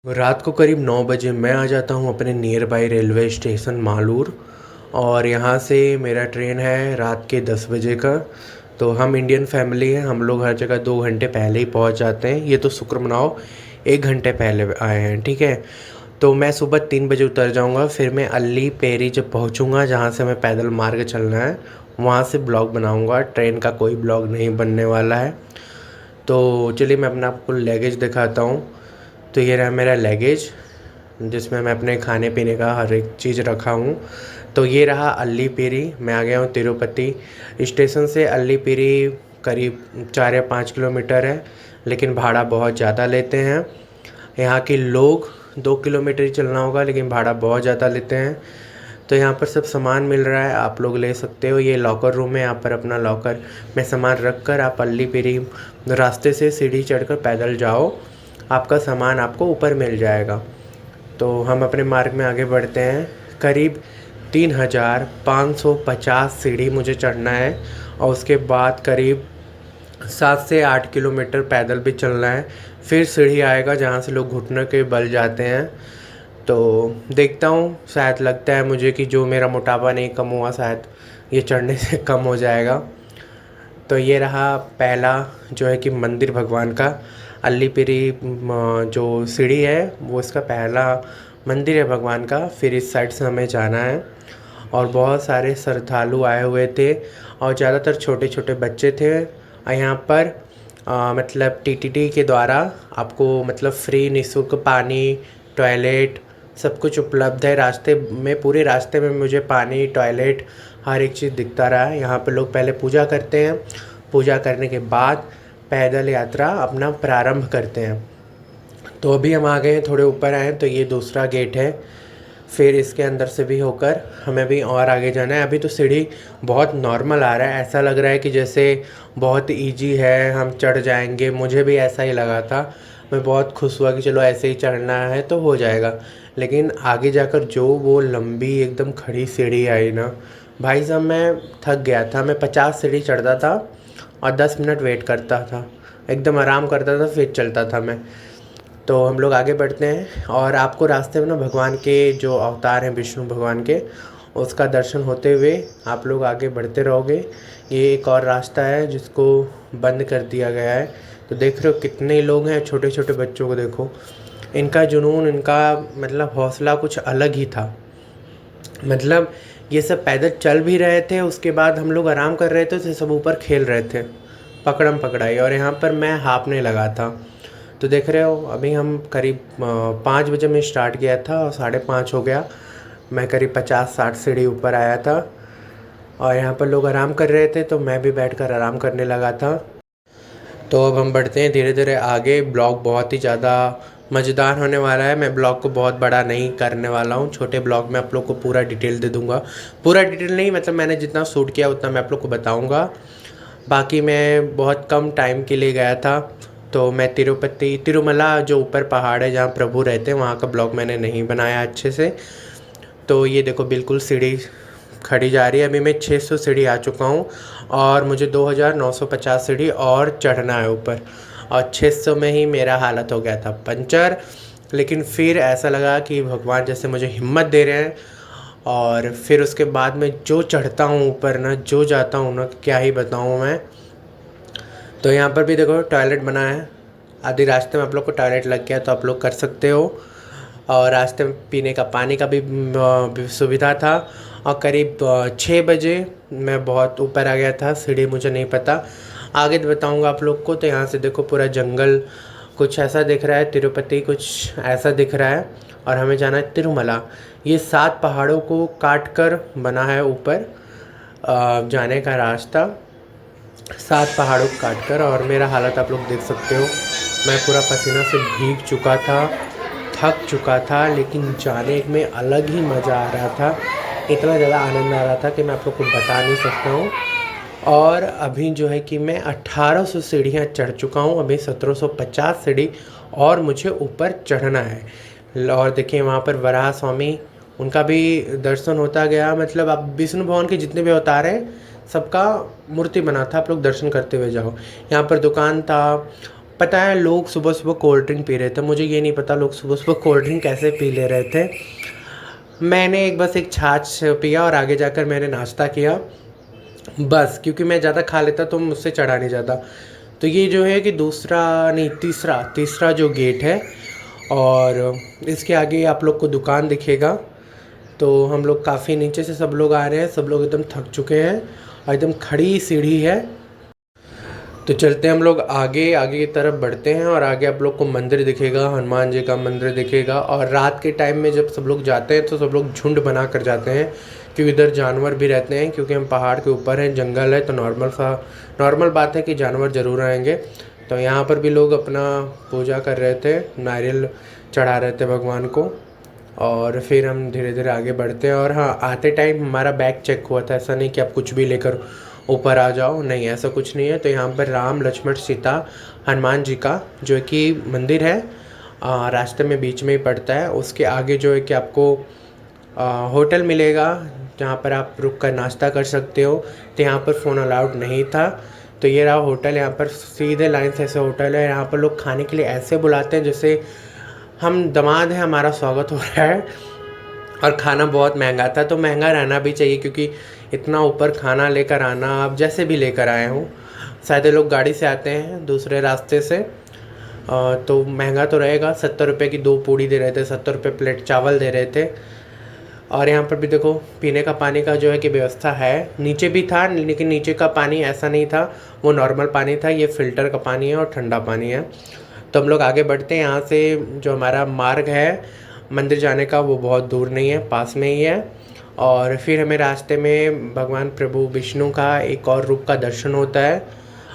रात को करीब 9 बजे मैं आ जाता हूँ अपने near by railway station Malur. और यहाँ से मेरा ट्रेन है रात के 10 बजे का। तो हम इंडियन फैमिली हैं, हम लोग हर जगह 2 घंटे पहले ही पहुँच जाते हैं। ये तो शुक्र मनाओ 1 घंटे पहले आए हैं, ठीक है। तो मैं सुबह 3 बजे उतर जाऊँगा, फिर मैं अल्ली पेरी जब पहुँचूँगा जहाँ से मैं पैदल मार्ग चलना है वहाँ से ब्लॉग बनाऊँगा। ट्रेन का कोई ब्लॉग नहीं बनने वाला है। तो चलिए मैं अपना आपको लगेज दिखाता हूँ। तो ये रहा मेरा लगेज जिसमें मैं अपने खाने पीने का हर एक चीज़ रखा हूँ। तो ये रहा अल्लीपेरी। मैं आ गया हूँ तिरुपति स्टेशन से। अल्लीपेरी करीब 4 या 5 किलोमीटर है, लेकिन भाड़ा बहुत ज़्यादा लेते हैं। यहाँ के लोग 2 किलोमीटर ही चलना होगा, लेकिन भाड़ा बहुत ज़्यादा लेते हैं। तो यहाँ पर सब सामान मिल रहा है, आप लोग ले सकते हो। ये लॉकर रूम है, यहाँ पर अपना लॉकर में सामान रख कर आप अल्लीपेरी रास्ते से सीढ़ी चढ़कर पैदल जाओ, आपका सामान आपको ऊपर मिल जाएगा। तो हम अपने मार्ग में आगे बढ़ते हैं। करीब 3550 सीढ़ी मुझे चढ़ना है, और उसके बाद करीब 7 से 8 किलोमीटर पैदल भी चलना है। फिर सीढ़ी आएगा जहाँ से लोग घुटनों के बल जाते हैं। तो देखता हूँ, शायद लगता है मुझे कि जो मेरा मोटापा नहीं कम हुआ शायद ये चढ़ने से कम हो जाएगा। तो ये रहा पहला जो है कि मंदिर भगवान का। अल्लीपेरी जो सीढ़ी है वो इसका पहला मंदिर है भगवान का। फिर इस साइड से हमें जाना है, और बहुत सारे श्रद्धालु आए हुए थे और ज़्यादातर छोटे छोटे बच्चे थे। और यहाँ पर मतलब टीटीडी के द्वारा आपको मतलब फ्री निःशुल्क पानी, टॉयलेट सब कुछ उपलब्ध है। रास्ते में, पूरे रास्ते में मुझे पानी, टॉयलेट हर एक चीज़ दिखता रहा है। यहाँ पे लोग पहले पूजा करते हैं, पूजा करने के बाद पैदल यात्रा अपना प्रारंभ करते हैं। तो अभी हम आ गए हैं, थोड़े ऊपर आए हैं। तो ये दूसरा गेट है, फिर इसके अंदर से भी होकर हमें भी और आगे जाना है। अभी तो सीढ़ी बहुत नॉर्मल आ रहा है, ऐसा लग रहा है कि जैसे बहुत इजी है, हम चढ़ जाएंगे। मुझे भी ऐसा ही लगा था। मैं बहुत खुश हुआ कि चलो ऐसे ही चढ़ना है तो हो जाएगा। लेकिन आगे जाकर जो वो लंबी एकदम खड़ी सीढ़ी आई ना, भाई साहब मैं थक गया था। मैं 50 सीढ़ी चढ़ता था और 10 मिनट वेट करता था, एकदम आराम करता था, फिर चलता था मैं। तो हम लोग आगे बढ़ते हैं, और आपको रास्ते में ना भगवान के जो अवतार हैं विष्णु भगवान के, उसका दर्शन होते हुए आप लोग आगे बढ़ते रहोगे। ये एक और रास्ता है जिसको बंद कर दिया गया है। तो देख रहे हो कितने लोग हैं, छोटे छोटे बच्चों को देखो, इनका जुनून, इनका मतलब हौसला कुछ अलग ही था। मतलब ये सब पैदल चल भी रहे थे, उसके बाद हम लोग आराम कर रहे थे तो सब ऊपर खेल रहे थे पकड़म पकड़ाई, और यहाँ पर मैं हाँफने लगा था। तो देख रहे हो अभी हम करीब 5 बजे में स्टार्ट किया था और 5:30 हो गया। मैं करीब 50-60 सीढ़ी ऊपर आया था, और यहाँ पर लोग आराम कर रहे थे तो मैं भी बैठकर आराम करने लगा था। तो अब हम बढ़ते हैं धीरे धीरे आगे। ब्लॉग बहुत ही ज़्यादा मज़ेदार होने वाला है। मैं ब्लॉग को बहुत बड़ा नहीं करने वाला हूँ, छोटे ब्लॉग में आप लोग को पूरा डिटेल दे दूँगा। पूरा डिटेल नहीं, मतलब मैंने जितना शूट किया उतना मैं आप लोग को बताऊँगा। बाकी मैं बहुत कम टाइम के लिए गया था, तो मैं तिरुमला जो ऊपर पहाड़ है जहाँ प्रभु रहते हैं वहाँ का ब्लॉग मैंने नहीं बनाया अच्छे से। तो ये देखो बिल्कुल सीढ़ी खड़ी जा रही है। अभी मैं 600 सीढ़ी आ चुका हूँ, और मुझे 2950 सीढ़ी और चढ़ना है ऊपर, और 600 में ही मेरा हालत हो गया था पंचर। लेकिन फिर ऐसा लगा कि भगवान जैसे मुझे हिम्मत दे रहे हैं, और फिर उसके बाद में जो चढ़ता हूँ ऊपर ना, जो जाता हूँ ना, क्या ही बताऊँ मैं। तो यहाँ पर भी देखो टॉयलेट बना है। आधे रास्ते में आप लोग को टॉयलेट लग गया तो आप लोग कर सकते हो, और रास्ते में पीने का पानी का भी सुविधा था। और करीब 6 बजे मैं बहुत ऊपर आ गया था, सीढ़ी मुझे नहीं पता, आगे तो बताऊँगा आप लोग को। तो यहाँ से देखो पूरा जंगल कुछ ऐसा दिख रहा है, तिरुपति कुछ ऐसा दिख रहा है, और हमें जाना है तिरुमला। ये 7 पहाड़ों को काट कर बना है ऊपर जाने का रास्ता, 7 पहाड़ों को काट कर। और मेरा हालत आप लोग देख सकते हो, मैं पूरा पसीना से भीग चुका था, थक चुका था, लेकिन जाने में अलग ही मज़ा आ रहा था। इतना ज़्यादा आनंद आ रहा था कि मैं आप लोग को बता नहीं सकता हूँ। और अभी जो है कि मैं 1800 सीढ़ियाँ चढ़ चुका हूँ, अभी 1750 सीढ़ी और मुझे ऊपर चढ़ना है। और देखिए वहाँ पर वराह स्वामी, उनका भी दर्शन होता गया। मतलब आप विष्णु भगवान के जितने भी अवतार हैं सबका मूर्ति बना था, आप लोग दर्शन करते हुए जाओ। यहाँ पर दुकान था, पता है लोग सुबह सुबह कोल्ड ड्रिंक पी रहे थे, मुझे ये नहीं पता लोग सुबह सुबह कोल्ड ड्रिंक कैसे पी ले रहे थे। मैंने एक छाछ पिया और आगे जाकर मैंने नाश्ता किया बस, क्योंकि मैं ज़्यादा खा लेता तो मुझसे चढ़ा नहीं जाता। तो ये जो है कि दूसरा नहीं तीसरा जो गेट है, और इसके आगे आप लोग को दुकान दिखेगा। तो हम लोग काफ़ी नीचे से सब लोग आ रहे हैं, सब लोग एकदम थक चुके हैं और एकदम खड़ी सीढ़ी है। तो चलते हैं हम लोग आगे आगे की तरफ बढ़ते हैं, और आगे आप लोग को मंदिर दिखेगा, हनुमान जी का मंदिर दिखेगा। और रात के टाइम में जब सब लोग जाते हैं तो सब लोग झुंड बना कर जाते हैं, क्योंकि इधर जानवर भी रहते हैं, क्योंकि हम पहाड़ के ऊपर हैं, जंगल है, तो नॉर्मल बात है कि जानवर ज़रूर आएंगे। तो यहाँ पर भी लोग अपना पूजा कर रहे थे, नारियल चढ़ा रहे थे भगवान को। और फिर हम धीरे धीरे आगे बढ़ते हैं। और हाँ, आते टाइम हमारा बैग चेक हुआ था, ऐसा नहीं कि आप कुछ भी लेकर ऊपर आ जाओ, नहीं ऐसा कुछ नहीं है। तो यहाँ पर राम लक्ष्मण सीता हनुमान जी का जो कि मंदिर है, रास्ते में बीच में ही पड़ता है। उसके आगे जो है कि आपको होटल मिलेगा, जहाँ पर आप रुक कर नाश्ता कर सकते हो। तो यहाँ पर फ़ोन अलाउड नहीं था। तो ये रहा होटल, यहाँ पर सीधे लाइन से ऐसे होटल है। यहाँ पर लोग खाने के लिए ऐसे बुलाते हैं जैसे हम दामाद हैं, हमारा स्वागत हो रहा है। और खाना बहुत महंगा था, तो महंगा रहना भी चाहिए, क्योंकि इतना ऊपर खाना लेकर आना, आप जैसे भी लेकर आए हों, शायद ये लोग गाड़ी से आते हैं दूसरे रास्ते से, तो महंगा तो रहेगा। 70 रुपये की 2 पूड़ी दे रहे थे, 70 रुपये प्लेट चावल दे रहे थे। और यहाँ पर भी देखो पीने का पानी का जो है कि व्यवस्था है, नीचे भी था, लेकिन नीचे का पानी ऐसा नहीं था, वो नॉर्मल पानी था। ये फ़िल्टर का पानी है और ठंडा पानी है। तो हम लोग आगे बढ़ते हैं। यहाँ से जो हमारा मार्ग है मंदिर जाने का, वो बहुत दूर नहीं है, पास में ही है। और फिर हमें रास्ते में भगवान प्रभु विष्णु का एक और रूप का दर्शन होता है।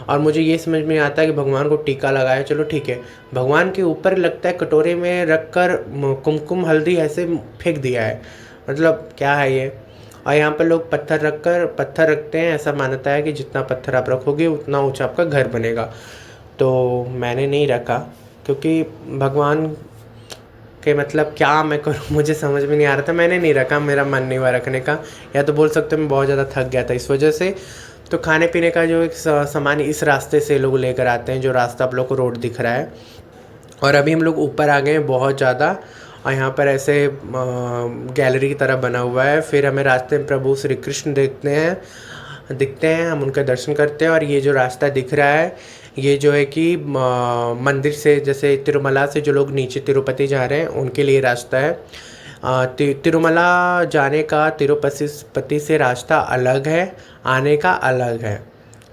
और मुझे ये समझ में आता है कि भगवान को टीका लगाया, चलो ठीक है, भगवान के ऊपर लगता है कटोरे में रख कर कुमकुम हल्दी ऐसे फेंक दिया है, मतलब क्या है ये। और यहाँ पर लोग पत्थर रखते हैं, ऐसा मानता है कि जितना पत्थर आप रखोगे उतना ऊंचा आपका घर बनेगा। तो मैंने नहीं रखा, क्योंकि भगवान के मतलब क्या मैं करूँ, मुझे समझ में नहीं आ रहा था, मैंने नहीं रखा, मेरा मन नहीं हुआ रखने का, या तो बोल सकते हो मैं बहुत ज़्यादा थक गया था इस वजह से। तो खाने पीने का जो एक सामान इस रास्ते से लोग लेकर आते हैं, जो रास्ता आप लोग को रोड दिख रहा है। और अभी हम लोग ऊपर आ गए हैं बहुत ज़्यादा, और यहाँ पर ऐसे गैलरी की तरह बना हुआ है। फिर हमें रास्ते में प्रभु श्री कृष्ण दिखते हैं, हम उनका दर्शन करते हैं। और ये जो रास्ता दिख रहा है, ये जो है कि मंदिर से, जैसे तिरुमला से जो लोग नीचे तिरुपति जा रहे हैं उनके लिए रास्ता है। तिरुमला जाने का तिरुपति से रास्ता अलग है, आने का अलग है,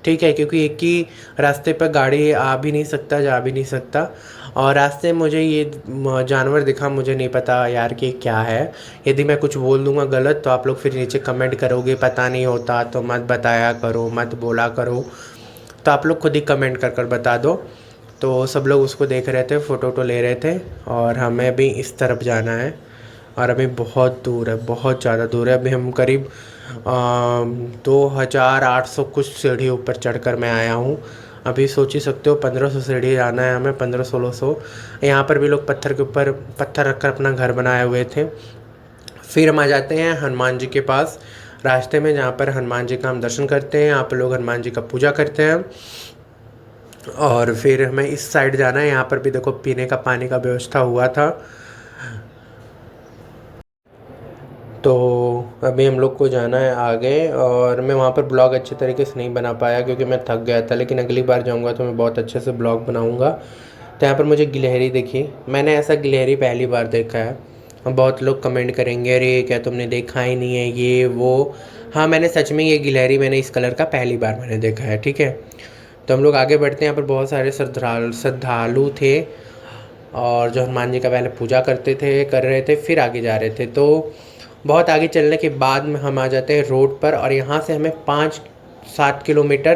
ठीक है, क्योंकि एक ही रास्ते पर गाड़ी आ भी नहीं सकता, जा भी नहीं सकता। और रास्ते में मुझे ये जानवर दिखा, मुझे नहीं पता यार कि क्या है। यदि मैं कुछ बोल दूंगा गलत तो आप लोग फिर नीचे कमेंट करोगे, पता नहीं होता तो मत बताया करो, मत बोला करो, तो आप लोग खुद ही कमेंट कर बता दो। तो सब लोग उसको देख रहे थे, फ़ोटो ले रहे थे। और हमें भी इस तरफ जाना है, और अभी बहुत दूर है, बहुत ज़्यादा दूर है। अभी हम करीब 2800 कुछ सीढ़ी ऊपर चढ़कर मैं आया हूँ। अभी सोच ही सकते हो 1500 सीढ़ी आना है हमें, 1500-1600। यहाँ पर भी लोग पत्थर के ऊपर पत्थर रखकर अपना घर बनाए हुए थे। फिर हम आ जाते हैं हनुमान जी के पास रास्ते में, जहाँ पर हनुमान जी का हम दर्शन करते हैं। यहाँ पर लोग हनुमान जी का पूजा करते हैं। और फिर हमें इस साइड जाना है, यहाँ पर भी देखो पीने का पानी का व्यवस्था हुआ था। तो अभी हम लोग को जाना है आगे, और मैं वहाँ पर ब्लॉग अच्छे तरीके से नहीं बना पाया क्योंकि मैं थक गया था, लेकिन अगली बार जाऊँगा तो मैं बहुत अच्छे से ब्लॉग बनाऊँगा। तो यहाँ पर मुझे गिलहरी दिखी, मैंने ऐसा गिलहरी पहली बार देखा है। बहुत लोग कमेंट करेंगे अरे क्या तुमने देखा ही नहीं है ये वो। हाँ, मैंने सच में ये गिलहरी मैंने इस कलर का पहली बार मैंने देखा है, ठीक है। तो हम लोग आगे बढ़ते हैं। यहाँ पर बहुत सारे श्रद्धालु थे, और जो हनुमान जी का पहले पूजा कर रहे थे, फिर आगे जा रहे थे। तो बहुत आगे चलने के बाद में हम आ जाते हैं रोड पर, और यहाँ से हमें 5-7 किलोमीटर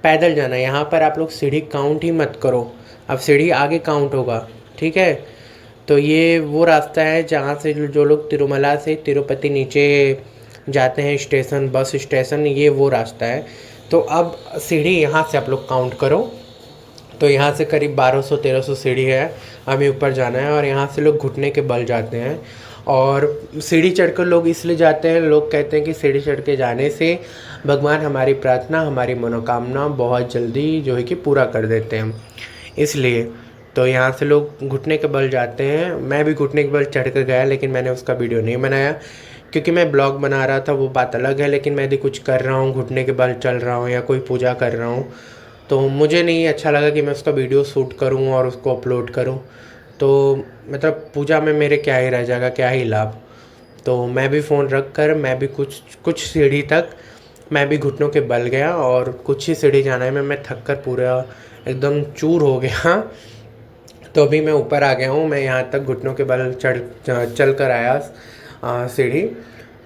पैदल जाना है। यहाँ पर आप लोग सीढ़ी काउंट ही मत करो, अब सीढ़ी आगे काउंट होगा, ठीक है। तो ये वो रास्ता है जहाँ से जो लोग तिरुमला से तिरुपति नीचे जाते हैं स्टेशन, बस स्टेशन, ये वो रास्ता है। तो अब सीढ़ी यहाँ से आप लोग काउंट करो। तो यहाँ से करीब 1200-1300 सीढ़ी है, हमें ऊपर जाना है। और यहाँ से लोग घुटने के बल जाते हैं, और सीढ़ी चढ़कर लोग इसलिए जाते हैं, लोग कहते हैं कि सीढ़ी चढ़ के जाने से भगवान हमारी प्रार्थना, हमारी मनोकामना बहुत जल्दी जो है कि पूरा कर देते हैं। इसलिए। तो यहाँ से लोग घुटने के बल जाते हैं। मैं भी घुटने के बल चढ़ कर गया, लेकिन मैंने उसका वीडियो नहीं बनाया क्योंकि मैं ब्लॉग बना रहा था, वो बात अलग है। लेकिन मैं यदि कुछ कर रहा हूँ, घुटने के बल चल रहा हूँ या कोई पूजा कर रहा हूँ, तो मुझे नहीं अच्छा लगा कि मैं उसका वीडियो शूट करूँ और उसको अपलोड करूँ। तो मतलब पूजा में मेरे क्या ही रह जाएगा, क्या ही लाभ। तो मैं भी फ़ोन रख कर मैं भी कुछ कुछ सीढ़ी तक मैं भी घुटनों के बल गया, और कुछ ही सीढ़ी जाने में मैं थक कर पूरा एकदम चूर हो गया। तो अभी मैं ऊपर आ गया हूँ, मैं यहाँ तक घुटनों के बल चल कर आया सीढ़ी।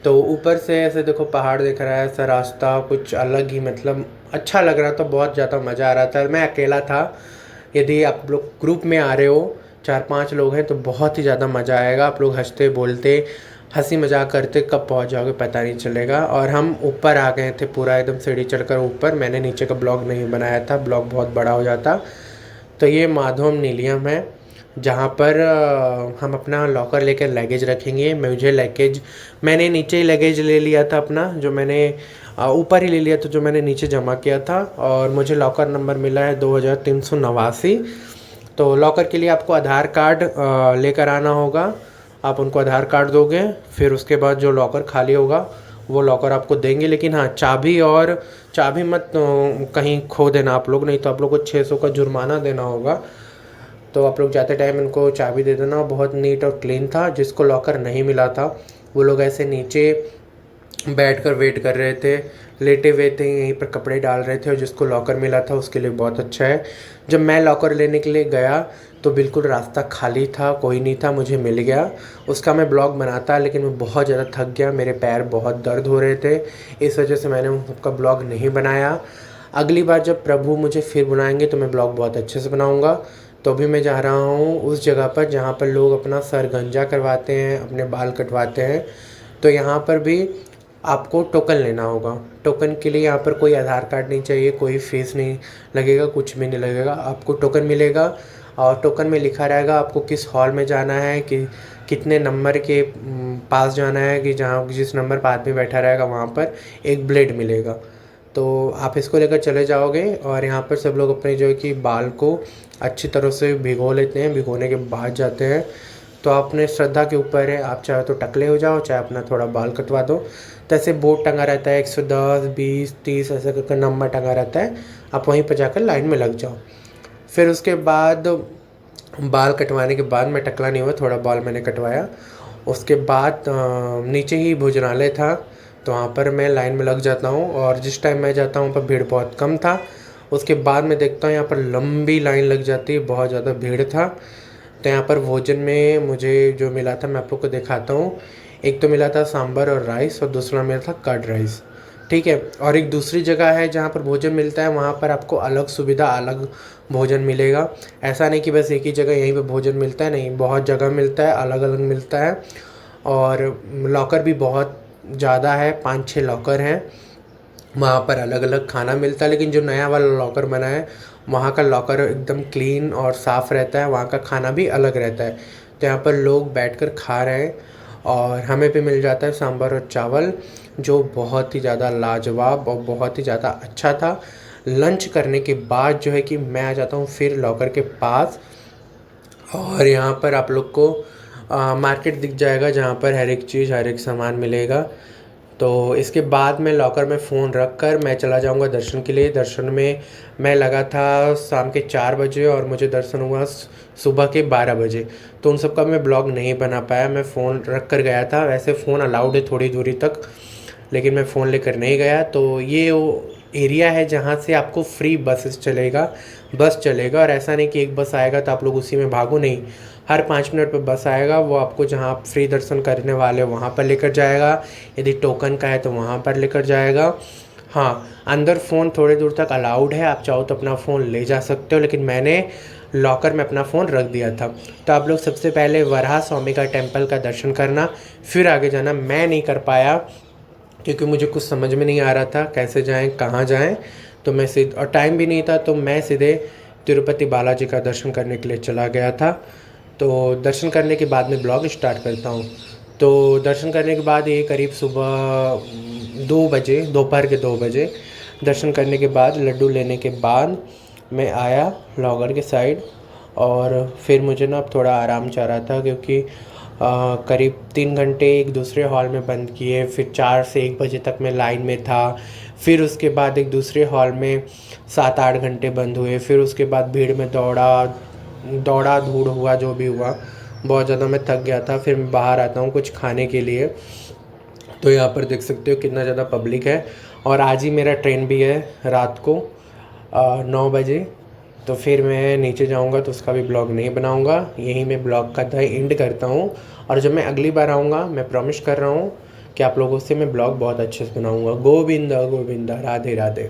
तो ऊपर से ऐसे देखो पहाड़ दिख रहा है, ऐसा रास्ता कुछ अलग ही, मतलब अच्छा लग रहा था, बहुत ज़्यादा मज़ा आ रहा था। मैं अकेला था, यदि आप लोग ग्रुप में आ रहे हो 4-5 लोग हैं तो बहुत ही ज़्यादा मज़ा आएगा। आप लोग हंसते बोलते हंसी मजाक करते कब पहुंच जाओगे पता नहीं चलेगा। और हम ऊपर आ गए थे पूरा एकदम सीढ़ी चढ़कर ऊपर। मैंने नीचे का ब्लॉग नहीं बनाया था, ब्लॉग बहुत बड़ा हो जाता। तो ये माधवम नीलियम है, जहाँ पर हम अपना लॉकर लेकर लगेज रखेंगे। मुझे लगेज मैंने नीचे ही लगेज ले लिया था अपना, जो मैंने ऊपर ही ले लिया था जो मैंने नीचे जमा किया था। और मुझे लॉकर नंबर मिला है 2389। तो लॉकर के लिए आपको आधार कार्ड लेकर आना होगा। आप उनको आधार कार्ड दोगे, फिर उसके बाद जो लॉकर खाली होगा वो लॉकर आपको देंगे। लेकिन हाँ, चाबी मत कहीं खो देना आप लोग, नहीं तो आप लोग को 600 का जुर्माना देना होगा। तो आप लोग जाते टाइम इनको चाबी दे देना। बहुत नीट और क्लीन था। जिसको लॉकर नहीं मिला था वो लोग ऐसे नीचे बैठकर वेट कर रहे थे, लेटे हुए थे, यहीं पर कपड़े डाल रहे थे। और जिसको लॉकर मिला था उसके लिए बहुत अच्छा है। जब मैं लॉकर लेने के लिए गया तो बिल्कुल रास्ता खाली था, कोई नहीं था, मुझे मिल गया। उसका मैं ब्लॉग बनाता, लेकिन मैं बहुत ज़्यादा थक गया, मेरे पैर बहुत दर्द हो रहे थे, इस वजह से मैंने उसका ब्लॉग नहीं बनाया। अगली बार जब प्रभु मुझे फिर बुलाएंगे तो मैं ब्लॉग बहुत अच्छे से बनाऊँगा। तो अभी मैं जा रहा हूँ उस जगह पर जहाँ पर लोग अपना सर गंजा करवाते हैं, अपने बाल कटवाते हैं। तो यहाँ पर भी आपको टोकन लेना होगा। टोकन के लिए यहाँ पर कोई आधार कार्ड नहीं चाहिए, कोई फ़ीस नहीं लगेगा, कुछ भी नहीं लगेगा, आपको टोकन मिलेगा। और टोकन में लिखा रहेगा आपको किस हॉल में जाना है, कि कितने नंबर के पास जाना है, कि जहाँ जिस नंबर पर आदमी बैठा रहेगा वहाँ पर एक ब्लेड मिलेगा। तो आप इसको लेकर चले जाओगे। और यहाँ पर सब लोग अपने जो है कि बाल को अच्छी तरह से भिगो लेते हैं, भिगोने के बाद जाते हैं। तो अपने श्रद्धा के ऊपर है, आप चाहे तो टकले हो जाओ, चाहे अपना थोड़ा बाल कटवा दो। तो ऐसे बोर्ड टंगा रहता है 110, 20, 30 ऐसे करके नंबर टंगा रहता है। आप वहीं पर जाकर लाइन में लग जाओ। फिर उसके बाद बाल कटवाने के बाद, मैं टकला नहीं हुआ, थोड़ा बाल मैंने कटवाया। उसके बाद नीचे ही भोजनालय था, तो वहाँ पर मैं लाइन में लग जाता हूँ। और जिस टाइम मैं जाता हूँ वहाँ पर भीड़ बहुत कम था। उसके बाद मैं देखता हूँ यहाँ पर लंबी लाइन लग जाती है, बहुत ज़्यादा भीड़ था। तो यहाँ पर भोजन में मुझे जो मिला था मैं आप लोग को दिखाता हूँ। एक तो मिला था सांभर और राइस, और दूसरा मिला था कर्ड राइस, ठीक है। और एक दूसरी जगह है जहाँ पर भोजन मिलता है, वहाँ पर आपको अलग सुविधा, अलग भोजन मिलेगा। ऐसा नहीं कि बस एक ही जगह यहीं पे भोजन मिलता है, नहीं, बहुत जगह मिलता है, अलग अलग मिलता है। और लॉकर भी बहुत ज़्यादा है, 5-6 लॉकर हैं, वहाँ पर अलग अलग खाना मिलता है। लेकिन जो नया वाला लॉकर बना है वहाँ का लॉकर एकदम क्लीन और साफ़ रहता है, वहाँ का खाना भी अलग रहता है। तो यहाँ पर लोग बैठकर खा रहे हैं, और हमें भी मिल जाता है सांभर और चावल, जो बहुत ही ज़्यादा लाजवाब और बहुत ही ज़्यादा अच्छा था। लंच करने के बाद जो है कि मैं आ जाता हूँ फिर लॉकर के पास। और यहाँ पर आप लोग को मार्केट दिख जाएगा जहाँ पर हर एक चीज़, हर एक सामान मिलेगा। तो इसके बाद मैं लॉकर में फ़ोन रख कर मैं चला जाऊँगा दर्शन के लिए। दर्शन में मैं लगा था शाम के 4 बजे, और मुझे दर्शन हुआ सुबह के 12 बजे। तो उन सब का मैं ब्लॉग नहीं बना पाया, मैं फ़ोन रख कर गया था। वैसे फ़ोन अलाउड है थोड़ी दूरी तक, लेकिन मैं फ़ोन लेकर नहीं गया। तो ये वो एरिया है जहाँ से आपको फ्री बस चलेगा। और ऐसा नहीं कि एक बस आएगा तो आप लोग उसी में भागो, नहीं, हर 5 मिनट पर बस आएगा, वो आपको जहाँ आप फ्री दर्शन करने वाले हो वहाँ पर लेकर जाएगा। यदि टोकन का है तो वहाँ पर लेकर जाएगा। हाँ, अंदर फ़ोन थोड़ी दूर तक अलाउड है, आप चाहो तो अपना फ़ोन ले जा सकते हो, लेकिन मैंने लॉकर में अपना फ़ोन रख दिया था। तो आप लोग सबसे पहले वराह स्वामी का टेम्पल का दर्शन करना, फिर आगे जाना। मैं नहीं कर पाया क्योंकि मुझे कुछ समझ में नहीं आ रहा था कैसे जाएं, कहाँ जाएं। तो मैं सीधे, और टाइम भी नहीं था, तो मैं सीधे तिरुपति बालाजी का दर्शन करने के लिए चला गया था। तो दर्शन करने के बाद मैं ब्लॉग स्टार्ट करता हूँ। तो दर्शन करने के बाद ये करीब सुबह 2 बजे, दोपहर के 2 बजे दर्शन करने के बाद, लड्डू लेने के बाद मैं आया लॉगर के साइड और फिर मुझे ना अब थोड़ा आराम चाह रहा था, क्योंकि करीब 3 घंटे एक दूसरे हॉल में बंद किए, फिर 4 से 1 बजे तक मैं लाइन में था, फिर उसके बाद एक दूसरे हॉल में 7-8 घंटे बंद हुए, फिर उसके बाद भीड़ में दौड़ा धूड़ हुआ, जो भी हुआ बहुत ज़्यादा मैं थक गया था। फिर मैं बाहर आता हूँ कुछ खाने के लिए, तो यहाँ पर देख सकते हो कितना ज़्यादा पब्लिक है। और आज ही मेरा ट्रेन भी है रात को 9 बजे, तो फिर मैं नीचे जाऊँगा तो उसका भी ब्लॉग नहीं बनाऊँगा, यहीं मैं ब्लॉग का एंड करता हूँ। और जब मैं अगली बार आऊँगा मैं प्रॉमिस कर रहा हूँ कि आप लोगों से मैं ब्लॉग बहुत अच्छे से बनाऊँगा। गोविंदा गोविंदा, राधे राधे।